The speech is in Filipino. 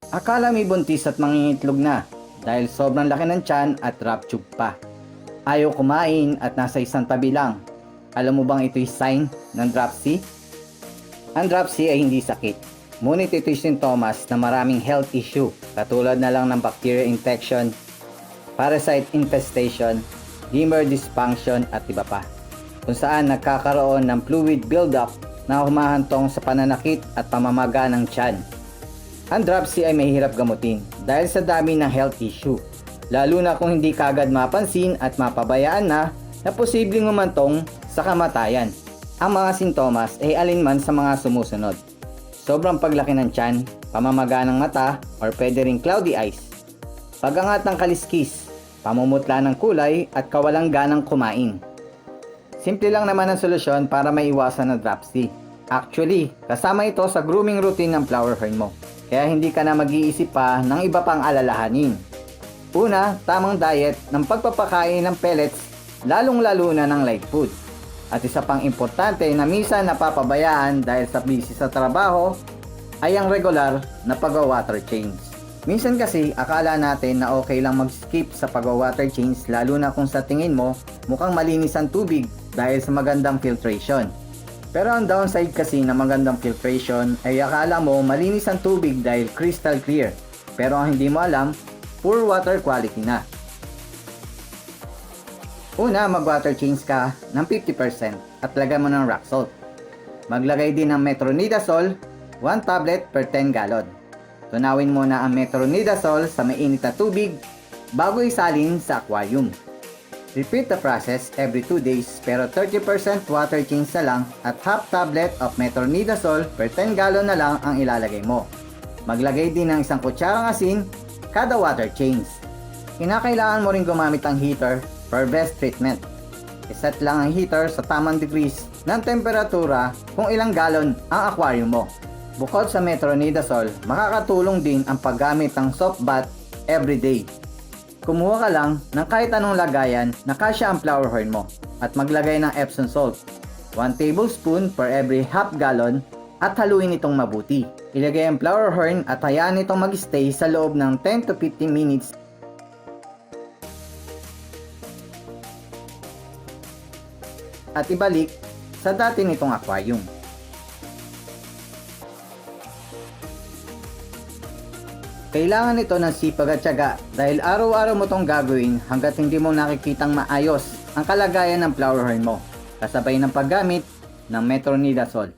Akala may buntis at mangingitlog na dahil sobrang laki ng tiyan at drop tube pa. Ayaw kumain at nasa isang tabi lang. Alam mo bang ito'y sign ng dropsy? Ang dropsy ay hindi sakit, ngunit ito'y sintomas na maraming health issue katulad na lang ng bacterial infection, parasite infestation, liver dysfunction at iba pa, kung saan nagkakaroon ng fluid buildup na humahantong sa pananakit at pamamaga ng tiyan. Ang dropsy ay mahirap gamutin dahil sa dami ng health issue, lalo na kung hindi kagad mapansin at mapabayaan na posibleng humantong sa kamatayan. Ang mga sintomas ay alinman sa mga sumusunod: sobrang paglaki ng tiyan, pamamaga ng mata or pwede ring cloudy eyes, pagangat ng kaliskis, pamumutla ng kulay at kawalang ganang kumain. Simple lang naman ang solusyon para maiwasan ang dropsy. Actually, kasama ito sa grooming routine ng flower horn mo, kaya hindi ka na mag-iisip pa ng iba pang alalahanin. Una, tamang diet ng pagpapakain ng pellets, lalong-lalo na ng light food. At isa pang importante na minsan napapabayaan dahil sa busy sa trabaho ay ang regular na pag-water change. Minsan kasi akala natin na okay lang mag-skip sa pag-water change, lalo na kung sa tingin mo mukhang malinis ang tubig dahil sa magandang filtration. Pero ang downside kasi ng magandang filtration ay akala mo malinis ang tubig dahil crystal clear, pero ang hindi mo alam, poor water quality na. Una, mag-water change ka ng 50% at lagay mo ng rock salt. Maglagay din ng metronidazole, 1 tablet per 10 gallon. Tunawin muna ang metronidazole sa mainit na tubig bago isalin sa aquarium. Repeat the process every 2 days, pero 30% water change na lang at half tablet of metronidazole per 10 gallon na lang ang ilalagay mo. Maglagay din ng 1 kutsarang asin kada water change. Kinakailangan mo rin gumamit ng heater for best treatment. Iset lang ang heater sa tamang degrees ng temperatura kung ilang galon ang aquarium mo. Bukod sa metronidazole, makakatulong din ang paggamit ng soft bath every day. Kumuha ka lang ng kahit anong lagayan na kasya ang flower horn mo at maglagay ng Epsom salt, 1 tablespoon per every half gallon, at haluin itong mabuti. Ilagay ang flower horn at hayaan itong mag-stay sa loob ng 10 to 15 minutes at ibalik sa dati nitong aquarium. Kailangan ito ng sipag at tiyaga dahil araw-araw mo itong gagawin hanggat hindi mo nakikitang maayos ang kalagayan ng flower horn mo, kasabay ng paggamit ng metronidazole.